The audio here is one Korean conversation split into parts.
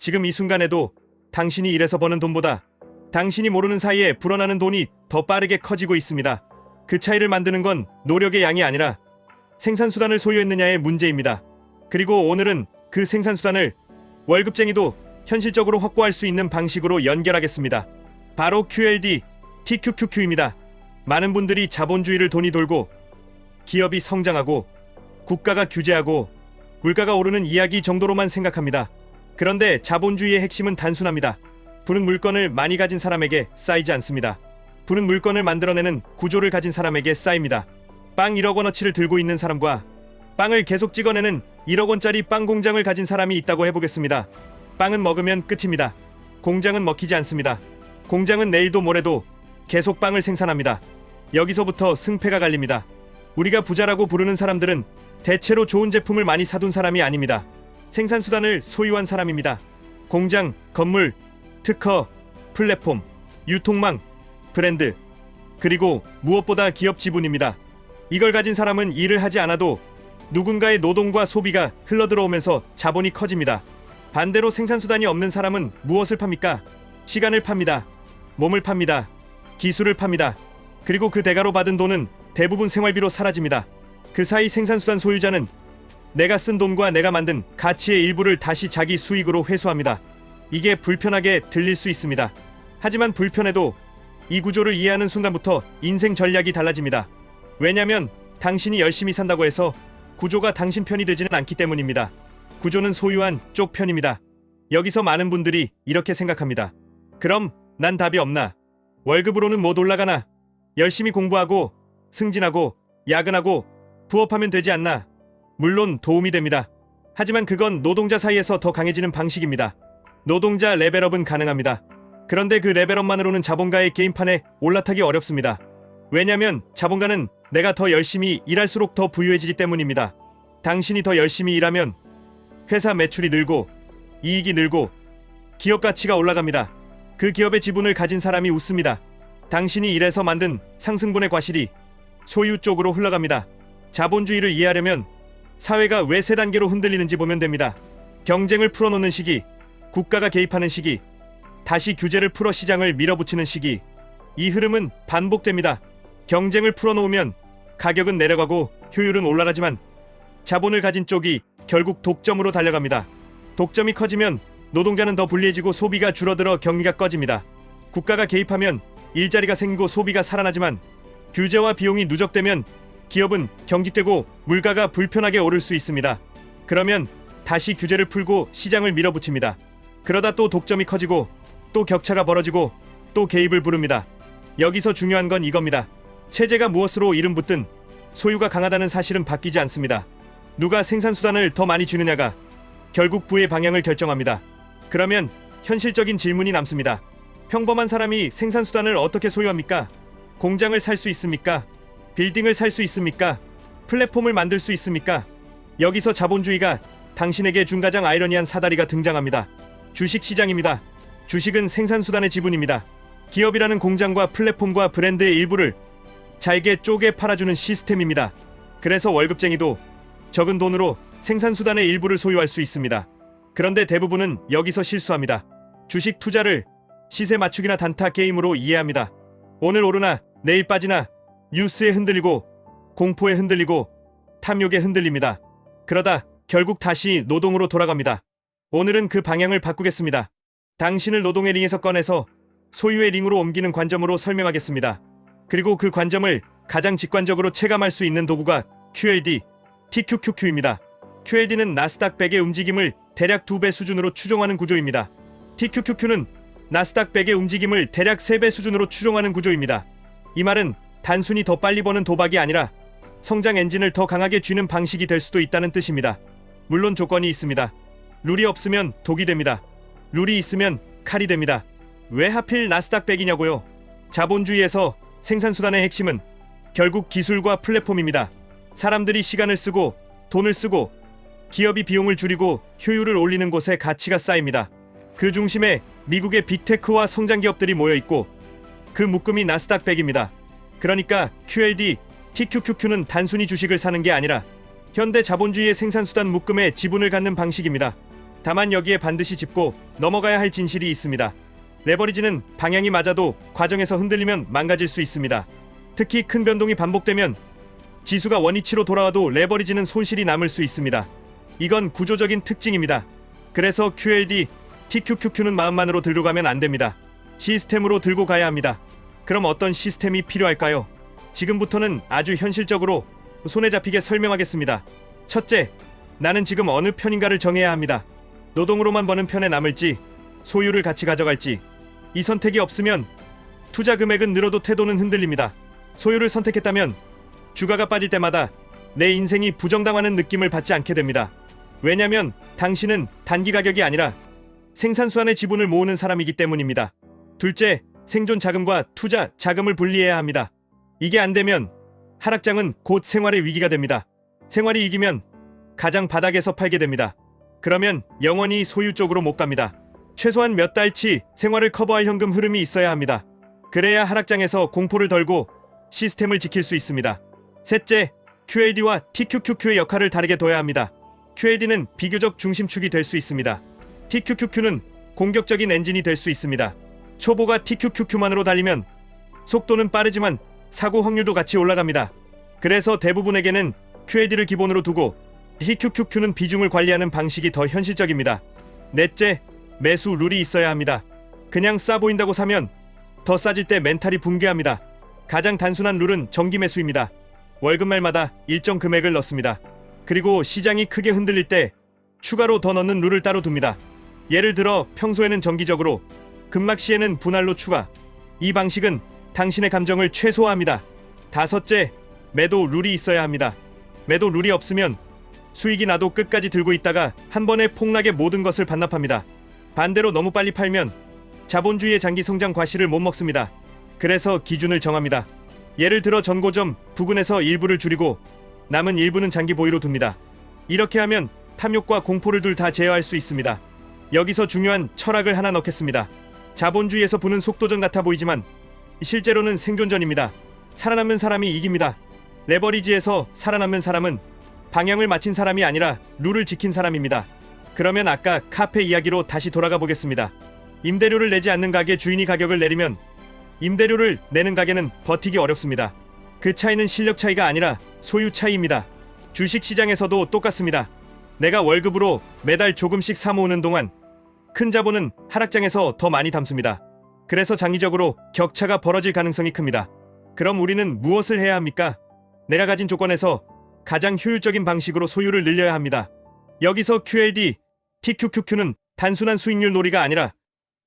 지금 이 순간에도 당신이 일해서 버는 돈보다 당신이 모르는 사이에 불어나는 돈이 더 빠르게 커지고 있습니다. 그 차이를 만드는 건 노력의 양이 아니라 생산수단을 소유했느냐의 문제입니다. 그리고 오늘은 그 생산수단을 월급쟁이도 현실적으로 확보할 수 있는 방식으로 연결하겠습니다. 바로 QLD, TQQQ입니다. 많은 분들이 자본주의를 돈이 돌고 기업이 성장하고 국가가 규제하고 물가가 오르는 이야기 정도로만 생각합니다. 그런데 자본주의의 핵심은 단순합니다. 부는 물건을 많이 가진 사람에게 쌓이지 않습니다. 부는 물건을 만들어내는 구조를 가진 사람에게 쌓입니다. 빵 1억 원어치를 들고 있는 사람과 빵을 계속 찍어내는 1억 원짜리 빵 공장을 가진 사람이 있다고 해보겠습니다. 빵은 먹으면 끝입니다. 공장은 먹히지 않습니다. 공장은 내일도 모레도 계속 빵을 생산합니다. 여기서부터 승패가 갈립니다. 우리가 부자라고 부르는 사람들은 대체로 좋은 제품을 많이 사둔 사람이 아닙니다. 생산수단을 소유한 사람입니다. 공장, 건물, 특허, 플랫폼, 유통망, 브랜드, 그리고 무엇보다 기업 지분입니다. 이걸 가진 사람은 일을 하지 않아도 누군가의 노동과 소비가 흘러들어오면서 자본이 커집니다. 반대로 생산수단이 없는 사람은 무엇을 팝니까? 시간을 팝니다. 몸을 팝니다. 기술을 팝니다. 그리고 그 대가로 받은 돈은 대부분 생활비로 사라집니다. 그 사이 생산수단 소유자는 내가 쓴 돈과 내가 만든 가치의 일부를 다시 자기 수익으로 회수합니다. 이게 불편하게 들릴 수 있습니다. 하지만 불편해도 이 구조를 이해하는 순간부터 인생 전략이 달라집니다. 왜냐면 당신이 열심히 산다고 해서 구조가 당신 편이 되지는 않기 때문입니다. 구조는 소유한 쪽 편입니다. 여기서 많은 분들이 이렇게 생각합니다. 그럼 난 답이 없나? 월급으로는 못 올라가나? 열심히 공부하고 승진하고 야근하고 부업하면 되지 않나? 물론 도움이 됩니다. 하지만 그건 노동자 사이에서 더 강해지는 방식입니다. 노동자 레벨업은 가능합니다. 그런데 그 레벨업만으로는 자본가의 게임판에 올라타기 어렵습니다. 왜냐면 자본가는 내가 더 열심히 일할수록 더 부유해지기 때문입니다. 당신이 더 열심히 일하면 회사 매출이 늘고 이익이 늘고 기업 가치가 올라갑니다. 그 기업의 지분을 가진 사람이 웃습니다. 당신이 일해서 만든 상승분의 과실이 소유 쪽으로 흘러갑니다. 자본주의를 이해하려면 사회가 왜 세 단계로 흔들리는지 보면 됩니다. 경쟁을 풀어놓는 시기, 국가가 개입하는 시기, 다시 규제를 풀어 시장을 밀어붙이는 시기. 이 흐름은 반복됩니다. 경쟁을 풀어놓으면 가격은 내려가고 효율은 올라가지만 자본을 가진 쪽이 결국 독점으로 달려갑니다. 독점이 커지면 노동자는 더 불리해지고 소비가 줄어들어 경기가 꺼집니다. 국가가 개입하면 일자리가 생기고 소비가 살아나지만 규제와 비용이 누적되면 기업은 경직되고 물가가 불편하게 오를 수 있습니다. 그러면 다시 규제를 풀고 시장을 밀어붙입니다. 그러다 또 독점이 커지고 또 격차가 벌어지고 또 개입을 부릅니다. 여기서 중요한 건 이겁니다. 체제가 무엇으로 이름 붙든 소유가 강하다는 사실은 바뀌지 않습니다. 누가 생산수단을 더 많이 주느냐가 결국 부의 방향을 결정합니다. 그러면 현실적인 질문이 남습니다. 평범한 사람이 생산수단을 어떻게 소유합니까? 공장을 살 수 있습니까? 빌딩을 살 수 있습니까? 플랫폼을 만들 수 있습니까? 여기서 자본주의가 당신에게 준 가장 아이러니한 사다리가 등장합니다. 주식시장입니다. 주식은 생산수단의 지분입니다. 기업이라는 공장과 플랫폼과 브랜드의 일부를 잘게 쪼개 팔아주는 시스템입니다. 그래서 월급쟁이도 적은 돈으로 생산수단의 일부를 소유할 수 있습니다. 그런데 대부분은 여기서 실수합니다. 주식 투자를 시세 맞추기나 단타 게임으로 이해합니다. 오늘 오르나 내일 빠지나 뉴스에 흔들리고 공포에 흔들리고 탐욕에 흔들립니다. 그러다 결국 다시 노동으로 돌아갑니다. 오늘은 그 방향을 바꾸겠습니다. 당신을 노동의 링에서 꺼내서 소유의 링으로 옮기는 관점으로 설명하겠습니다. 그리고 그 관점을 가장 직관적으로 체감할 수 있는 도구가 QLD, TQQQ입니다. QLD는 나스닥 100의 움직임을 대략 2배 수준으로 추종하는 구조입니다. TQQQ는 나스닥 100의 움직임을 대략 3배 수준으로 추종하는 구조입니다. 이 말은 단순히 더 빨리 버는 도박이 아니라 성장 엔진을 더 강하게 쥐는 방식이 될 수도 있다는 뜻입니다. 물론 조건이 있습니다. 룰이 없으면 독이 됩니다. 룰이 있으면 칼이 됩니다. 왜 하필 나스닥 100이냐고요? 자본주의에서 생산수단의 핵심은 결국 기술과 플랫폼입니다. 사람들이 시간을 쓰고 돈을 쓰고 기업이 비용을 줄이고 효율을 올리는 곳에 가치가 쌓입니다. 그 중심에 미국의 빅테크와 성장기업들이 모여있고 그 묶음이 나스닥 100입니다. 그러니까 QLD, TQQQ는 단순히 주식을 사는 게 아니라 현대 자본주의의 생산수단 묶음에 지분을 갖는 방식입니다. 다만 여기에 반드시 짚고 넘어가야 할 진실이 있습니다. 레버리지는 방향이 맞아도 과정에서 흔들리면 망가질 수 있습니다. 특히 큰 변동이 반복되면 지수가 원위치로 돌아와도 레버리지는 손실이 남을 수 있습니다. 이건 구조적인 특징입니다. 그래서 QLD, TQQQ는 마음만으로 들고 가면 안 됩니다. 시스템으로 들고 가야 합니다. 그럼 어떤 시스템이 필요할까요? 지금부터는 아주 현실적으로 손에 잡히게 설명하겠습니다. 첫째, 나는 지금 어느 편인가를 정해야 합니다. 노동으로만 버는 편에 남을지, 소유를 같이 가져갈지. 이 선택이 없으면 투자 금액은 늘어도 태도는 흔들립니다. 소유를 선택했다면 주가가 빠질 때마다 내 인생이 부정당하는 느낌을 받지 않게 됩니다. 왜냐면 당신은 단기 가격이 아니라 생산수완의 지분을 모으는 사람이기 때문입니다. 둘째, 생존 자금과 투자 자금을 분리해야 합니다. 이게 안 되면 하락장은 곧 생활의 위기가 됩니다. 생활이 이기면 가장 바닥에서 팔게 됩니다. 그러면 영원히 소유 쪽으로 못 갑니다. 최소한 몇 달치 생활을 커버할 현금 흐름이 있어야 합니다. 그래야 하락장에서 공포를 덜고 시스템을 지킬 수 있습니다. 셋째, QLD와 TQQQ의 역할을 다르게 둬야 합니다. QLD는 비교적 중심축이 될 수 있습니다. TQQQ는 공격적인 엔진이 될 수 있습니다. 초보가 TQQQ만으로 달리면 속도는 빠르지만 사고 확률도 같이 올라갑니다. 그래서 대부분에게는 QLD를 기본으로 두고 TQQQ는 비중을 관리하는 방식이 더 현실적입니다. 넷째, 매수 룰이 있어야 합니다. 그냥 싸 보인다고 사면 더 싸질 때 멘탈이 붕괴합니다. 가장 단순한 룰은 정기 매수입니다. 월급말마다 일정 금액을 넣습니다. 그리고 시장이 크게 흔들릴 때 추가로 더 넣는 룰을 따로 둡니다. 예를 들어 평소에는 정기적으로, 급락 시에는 분할로 추가. 이 방식은 당신의 감정을 최소화합니다. 다섯째, 매도 룰이 있어야 합니다. 매도 룰이 없으면 수익이 나도 끝까지 들고 있다가 한 번에 폭락에 모든 것을 반납합니다. 반대로 너무 빨리 팔면 자본주의의 장기 성장 과실을 못 먹습니다. 그래서 기준을 정합니다. 예를 들어 전고점 부근에서 일부를 줄이고 남은 일부는 장기 보유로 둡니다. 이렇게 하면 탐욕과 공포를 둘 다 제어할 수 있습니다. 여기서 중요한 철학을 하나 넣겠습니다. 자본주의에서 부는 속도전 같아 보이지만 실제로는 생존전입니다. 살아남는 사람이 이깁니다. 레버리지에서 살아남는 사람은 방향을 맞힌 사람이 아니라 룰을 지킨 사람입니다. 그러면 아까 카페 이야기로 다시 돌아가 보겠습니다. 임대료를 내지 않는 가게 주인이 가격을 내리면 임대료를 내는 가게는 버티기 어렵습니다. 그 차이는 실력 차이가 아니라 소유 차이입니다. 주식시장에서도 똑같습니다. 내가 월급으로 매달 조금씩 사모으는 동안 큰 자본은 하락장에서 더 많이 담습니다. 그래서 장기적으로 격차가 벌어질 가능성이 큽니다. 그럼 우리는 무엇을 해야 합니까? 내가 가진 조건에서 가장 효율적인 방식으로 소유를 늘려야 합니다. 여기서 QLD, TQQQ는 단순한 수익률 놀이가 아니라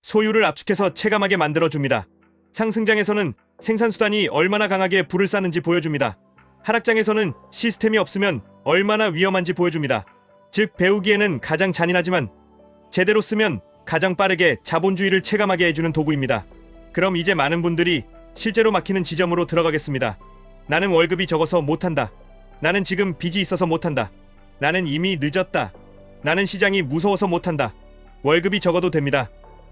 소유를 압축해서 체감하게 만들어줍니다. 상승장에서는 생산수단이 얼마나 강하게 불을 쐈는지 보여줍니다. 하락장에서는 시스템이 없으면 얼마나 위험한지 보여줍니다. 즉 배우기에는 가장 잔인하지만 제대로 쓰면 가장 빠르게 자본주의를 체감하게 해주는 도구입니다. 그럼 이제 많은 분들이 실제로 막히는 지점으로 들어가겠습니다. 나는 월급이 적어서 못한다. 나는 지금 빚이 있어서 못한다. 나는 이미 늦었다. 나는 시장이 무서워서 못한다. 월급이 적어도 됩니다.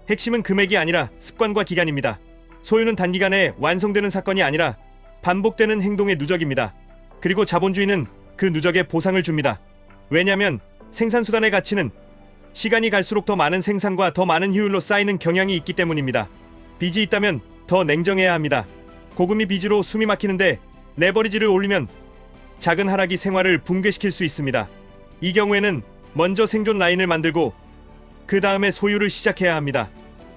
핵심은 금액이 아니라 습관과 기간입니다. 소유는 단기간에 완성되는 사건이 아니라 반복되는 행동의 누적입니다. 그리고 자본주의는 그 누적에 보상을 줍니다. 왜냐하면 생산수단의 가치는 시간이 갈수록 더 많은 생산과 더 많은 효율로 쌓이는 경향이 있기 때문입니다. 빚이 있다면 더 냉정해야 합니다. 고금리 빚으로 숨이 막히는데 레버리지를 올리면 작은 하락이 생활을 붕괴시킬 수 있습니다. 이 경우에는 먼저 생존 라인을 만들고 그 다음에 소유를 시작해야 합니다.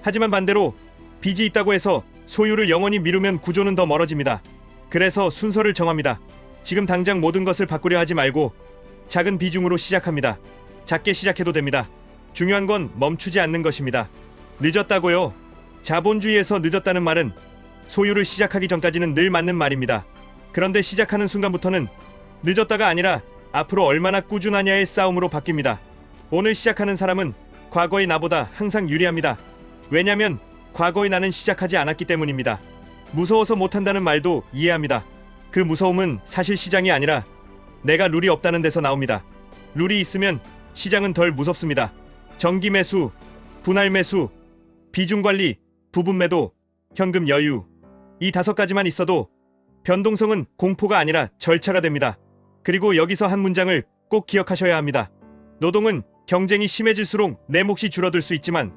하지만 반대로 빚이 있다고 해서 소유를 영원히 미루면 구조는 더 멀어집니다. 그래서 순서를 정합니다. 지금 당장 모든 것을 바꾸려 하지 말고 작은 비중으로 시작합니다. 작게 시작해도 됩니다. 중요한 건 멈추지 않는 것입니다. 늦었다고요? 자본주의에서 늦었다는 말은 소유를 시작하기 전까지는 늘 맞는 말입니다. 그런데 시작하는 순간부터는 늦었다가 아니라 앞으로 얼마나 꾸준하냐의 싸움으로 바뀝니다. 오늘 시작하는 사람은 과거의 나보다 항상 유리합니다. 왜냐면 과거의 나는 시작하지 않았기 때문입니다. 무서워서 못한다는 말도 이해합니다. 그 무서움은 사실 시장이 아니라 내가 룰이 없다는 데서 나옵니다. 룰이 있으면 시장은 덜 무섭습니다. 정기 매수, 분할 매수, 비중 관리, 부분 매도, 현금 여유. 이 5가지만 있어도 변동성은 공포가 아니라 절차가 됩니다. 그리고 여기서 한 문장을 꼭 기억하셔야 합니다. 노동은 경쟁이 심해질수록 내 몫이 줄어들 수 있지만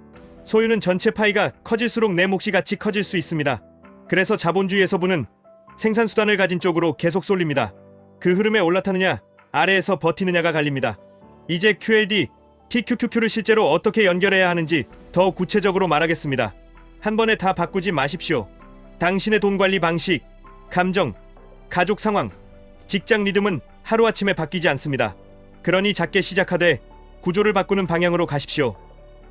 소유는 전체 파이가 커질수록 내 몫이 같이 커질 수 있습니다. 그래서 자본주의의 서부는 생산수단을 가진 쪽으로 계속 쏠립니다. 그 흐름에 올라타느냐 아래에서 버티느냐가 갈립니다. 이제 QLD, TQQQ를 실제로 어떻게 연결해야 하는지 더 구체적으로 말하겠습니다. 한 번에 다 바꾸지 마십시오. 당신의 돈 관리 방식, 감정, 가족 상황, 직장 리듬은 하루아침에 바뀌지 않습니다. 그러니 작게 시작하되 구조를 바꾸는 방향으로 가십시오.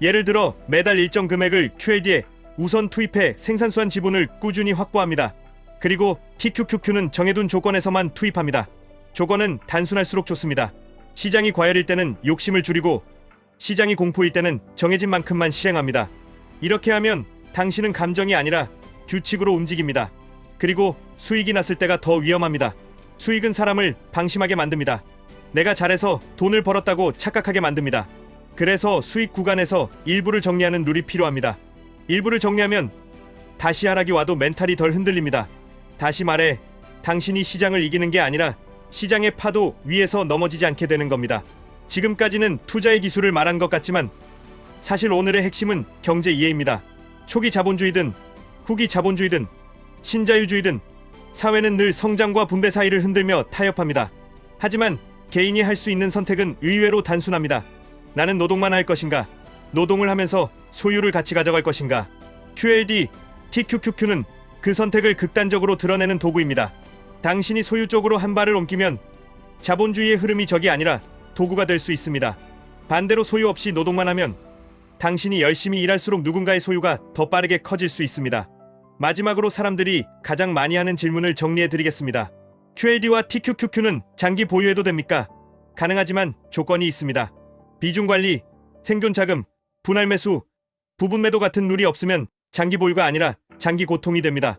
예를 들어 매달 일정 금액을 QLD에 우선 투입해 생산수단 지분을 꾸준히 확보합니다. 그리고 TQQQ는 정해둔 조건에서만 투입합니다. 조건은 단순할수록 좋습니다. 시장이 과열일 때는 욕심을 줄이고 시장이 공포일 때는 정해진 만큼만 실행합니다. 이렇게 하면 당신은 감정이 아니라 규칙으로 움직입니다. 그리고 수익이 났을 때가 더 위험합니다. 수익은 사람을 방심하게 만듭니다. 내가 잘해서 돈을 벌었다고 착각하게 만듭니다. 그래서 수익 구간에서 일부를 정리하는 룰이 필요합니다. 일부를 정리하면 다시 하락이 와도 멘탈이 덜 흔들립니다. 다시 말해 당신이 시장을 이기는 게 아니라 시장의 파도 위에서 넘어지지 않게 되는 겁니다. 지금까지는 투자의 기술을 말한 것 같지만 사실 오늘의 핵심은 경제 이해입니다. 초기 자본주의든 후기 자본주의든 신자유주의든 사회는 늘 성장과 분배 사이를 흔들며 타협합니다. 하지만 개인이 할 수 있는 선택은 의외로 단순합니다. 나는 노동만 할 것인가? 노동을 하면서 소유를 같이 가져갈 것인가? QLD, TQQQ는 그 선택을 극단적으로 드러내는 도구입니다. 당신이 소유 쪽으로 한 발을 옮기면 자본주의의 흐름이 적이 아니라 도구가 될 수 있습니다. 반대로 소유 없이 노동만 하면 당신이 열심히 일할수록 누군가의 소유가 더 빠르게 커질 수 있습니다. 마지막으로 사람들이 가장 많이 하는 질문을 정리해 드리겠습니다. QLD와 TQQQ는 장기 보유해도 됩니까? 가능하지만 조건이 있습니다. 비중 관리, 생존 자금, 분할 매수, 부분 매도 같은 룰이 없으면 장기 보유가 아니라 장기 고통이 됩니다.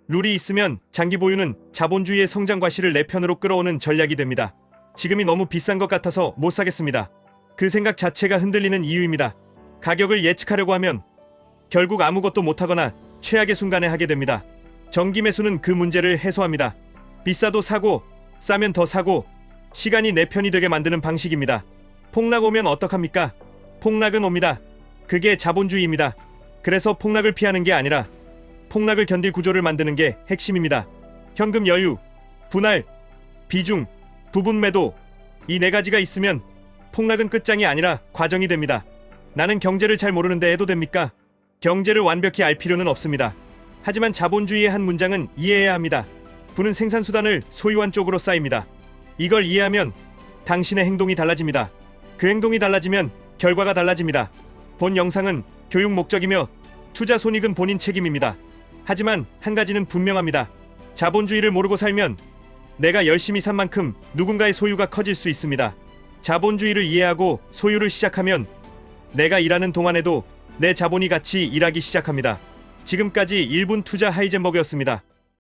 룰이 있으면 장기 보유는 자본주의의 성장 과실을 내 편으로 끌어오는 전략이 됩니다. 지금이 너무 비싼 것 같아서 못 사겠습니다. 그 생각 자체가 흔들리는 이유입니다. 가격을 예측하려고 하면 결국 아무것도 못하거나 최악의 순간에 하게 됩니다. 정기 매수는 그 문제를 해소합니다. 비싸도 사고 싸면 더 사고 시간이 내 편이 되게 만드는 방식입니다. 폭락 오면 어떡합니까? 폭락은 옵니다. 그게 자본주의입니다. 그래서 폭락을 피하는 게 아니라 폭락을 견딜 구조를 만드는 게 핵심입니다. 현금 여유, 분할, 비중, 부분 매도 이 네 가지가 있으면 폭락은 끝장이 아니라 과정이 됩니다. 나는 경제를 잘 모르는데 해도 됩니까? 경제를 완벽히 알 필요는 없습니다. 하지만 자본주의의 한 문장은 이해해야 합니다. 부는 생산수단을 소유한 쪽으로 쌓입니다. 이걸 이해하면 당신의 행동이 달라집니다. 그 행동이 달라지면 결과가 달라집니다. 본 영상은 교육 목적이며 투자 손익은 본인 책임입니다. 하지만 한 가지는 분명합니다. 자본주의를 모르고 살면 내가 열심히 산 만큼 누군가의 소유가 커질 수 있습니다. 자본주의를 이해하고 소유를 시작하면 내가 일하는 동안에도 내 자본이 같이 일하기 시작합니다. 지금까지 1분 투자 하이젠버그였습니다.